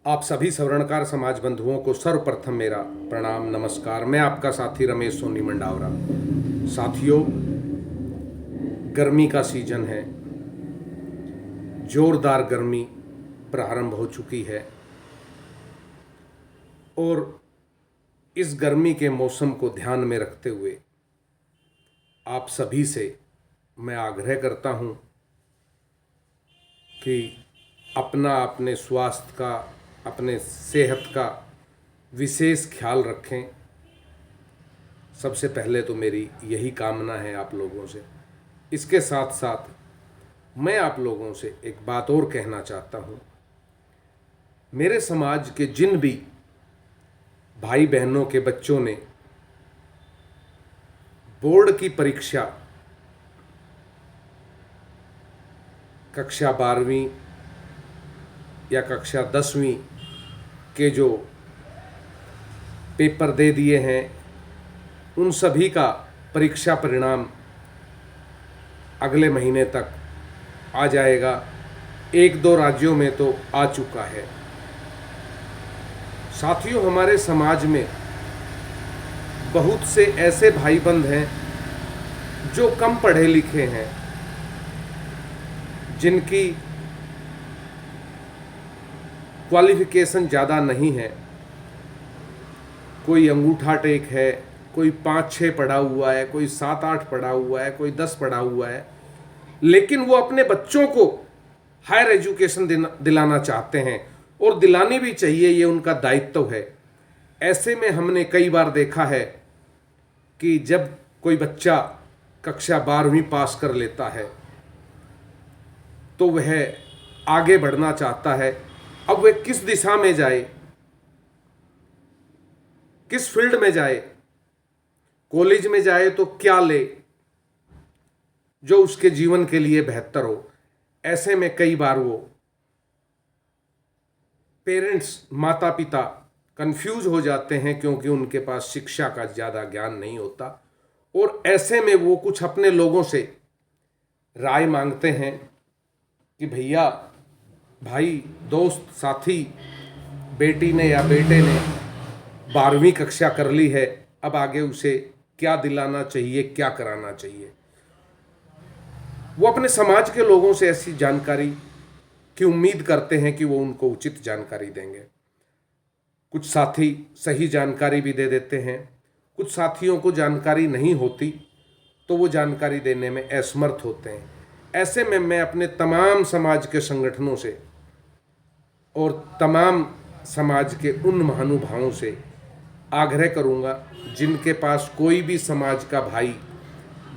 आप सभी स्वर्णकार समाज बंधुओं को सर्वप्रथम मेरा प्रणाम नमस्कार। मैं आपका साथी रमेश सोनी मंडावरा। साथियों, गर्मी का सीजन है, जोरदार गर्मी प्रारंभ हो चुकी है और इस गर्मी के मौसम को ध्यान में रखते हुए आप सभी से मैं आग्रह करता हूं कि अपने स्वास्थ्य का, अपने सेहत का विशेष ख्याल रखें। सबसे पहले तो मेरी यही कामना है आप लोगों से। इसके साथ साथ मैं आप लोगों से एक बात और कहना चाहता हूँ। मेरे समाज के जिन भी भाई बहनों के बच्चों ने बोर्ड की परीक्षा कक्षा 12वीं या कक्षा 10वीं के जो पेपर दे दिए हैं, उन सभी का परीक्षा परिणाम अगले महीने तक आ जाएगा। एक दो राज्यों में तो आ चुका है। साथियों, हमारे समाज में बहुत से ऐसे भाई बंद हैं जो कम पढ़े लिखे हैं, जिनकी क्वालिफिकेशन ज़्यादा नहीं है। कोई अंगूठा टेक है, कोई 5-6 पढ़ा हुआ है, कोई 7-8 पढ़ा हुआ है, कोई 10 पढ़ा हुआ है, लेकिन वो अपने बच्चों को हायर एजुकेशन दिलाना चाहते हैं और दिलानी भी चाहिए, ये उनका दायित्व है। ऐसे में हमने कई बार देखा है कि जब कोई बच्चा कक्षा 12वीं पास कर लेता है तो वह आगे बढ़ना चाहता है। अब वह किस दिशा में जाए, किस फील्ड में जाए, कॉलेज में जाए तो क्या ले जो उसके जीवन के लिए बेहतर हो। ऐसे में कई बार वो पेरेंट्स, माता पिता कंफ्यूज हो जाते हैं, क्योंकि उनके पास शिक्षा का ज़्यादा ज्ञान नहीं होता। और ऐसे में वो कुछ अपने लोगों से राय मांगते हैं कि भैया, भाई, दोस्त, साथी, बेटी ने या बेटे ने 12वीं कक्षा कर ली है, अब आगे उसे क्या दिलाना चाहिए, क्या कराना चाहिए। वो अपने समाज के लोगों से ऐसी जानकारी की उम्मीद करते हैं कि वो उनको उचित जानकारी देंगे। कुछ साथी सही जानकारी भी दे देते हैं, कुछ साथियों को जानकारी नहीं होती तो वो जानकारी देने में असमर्थ होते हैं। ऐसे में मैं अपने तमाम समाज के संगठनों से और तमाम समाज के उन महानुभावों से आग्रह करूंगा, जिनके पास कोई भी समाज का भाई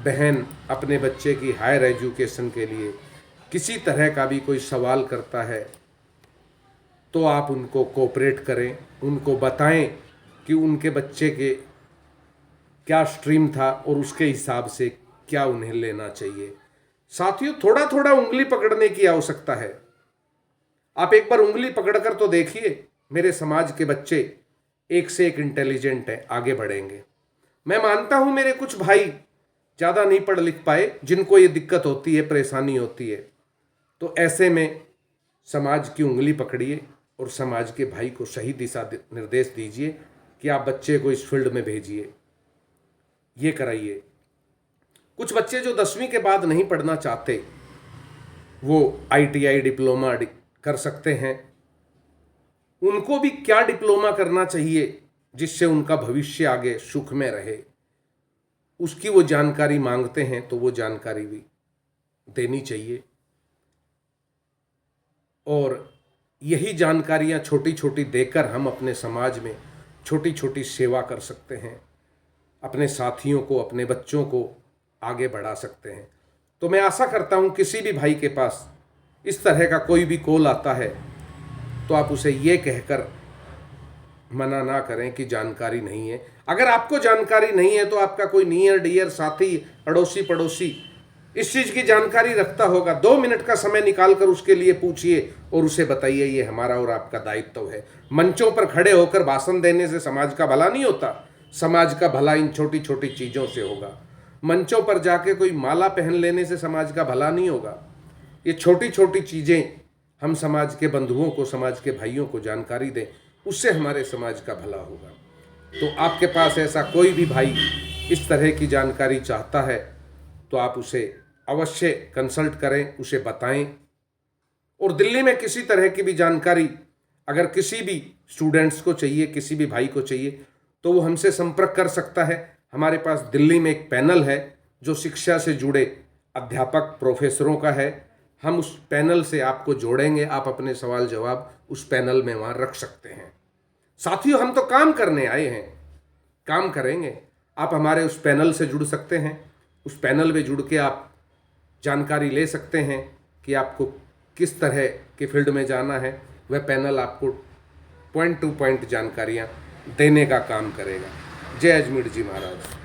बहन अपने बच्चे की हायर एजुकेशन के लिए किसी तरह का भी कोई सवाल करता है, तो आप उनको कोऑपरेट करें, उनको बताएं कि उनके बच्चे के क्या स्ट्रीम था और उसके हिसाब से क्या उन्हें लेना चाहिए। साथियों, थोड़ा थोड़ा उंगली पकड़ने की आवश्यकता है। आप एक बार उंगली पकड़कर तो देखिए, मेरे समाज के बच्चे एक से एक इंटेलिजेंट हैं, आगे बढ़ेंगे। मैं मानता हूं मेरे कुछ भाई ज़्यादा नहीं पढ़ लिख पाए, जिनको ये दिक्कत होती है, परेशानी होती है, तो ऐसे में समाज की उंगली पकड़िए और समाज के भाई को सही दिशा निर्देश दीजिए कि आप बच्चे को इस फील्ड में भेजिए, ये कराइए। कुछ बच्चे जो 10वीं के बाद नहीं पढ़ना चाहते, वो ITI डिप्लोमा कर सकते हैं। उनको भी क्या डिप्लोमा करना चाहिए जिससे उनका भविष्य आगे सुख में रहे, उसकी वो जानकारी मांगते हैं, तो वो जानकारी भी देनी चाहिए। और यही जानकारियां छोटी छोटी देकर हम अपने समाज में छोटी छोटी सेवा कर सकते हैं, अपने साथियों को, अपने बच्चों को आगे बढ़ा सकते हैं। तो मैं आशा करता हूं किसी भी भाई के पास इस तरह का कोई भी कॉल आता है तो आप उसे ये कहकर मना ना करें कि जानकारी नहीं है। अगर आपको जानकारी नहीं है तो आपका कोई नियर डियर साथी, अड़ोसी पड़ोसी इस चीज़ की जानकारी रखता होगा, 2 मिनट का समय निकालकर उसके लिए पूछिए और उसे बताइए। ये हमारा और आपका दायित्व है। मंचों पर खड़े होकर भाषण देने से समाज का भला नहीं होता, समाज का भला इन छोटी छोटी चीज़ों से होगा। मंचों पर जाके कोई माला पहन लेने से समाज का भला नहीं होगा। ये छोटी छोटी चीज़ें हम समाज के बंधुओं को, समाज के भाइयों को जानकारी दें, उससे हमारे समाज का भला होगा। तो आपके पास ऐसा कोई भी भाई इस तरह की जानकारी चाहता है तो आप उसे अवश्य कंसल्ट करें, उसे बताएं। और दिल्ली में किसी तरह की भी जानकारी अगर किसी भी स्टूडेंट्स को चाहिए, किसी भी भाई को चाहिए, तो वो हमसे संपर्क कर सकता है। हमारे पास दिल्ली में एक पैनल है जो शिक्षा से जुड़े अध्यापक प्रोफेसरों का है। हम उस पैनल से आपको जोड़ेंगे, आप अपने सवाल जवाब उस पैनल में वहाँ रख सकते हैं। साथियों, हम तो काम करने आए हैं, काम करेंगे। आप हमारे उस पैनल से जुड़ सकते हैं। उस पैनल में जुड़ के आप जानकारी ले सकते हैं कि आपको किस तरह के फील्ड में जाना है। वह पैनल आपको पॉइंट टू पॉइंट जानकारियाँ देने का काम करेगा। जय अजमेर जी महाराज।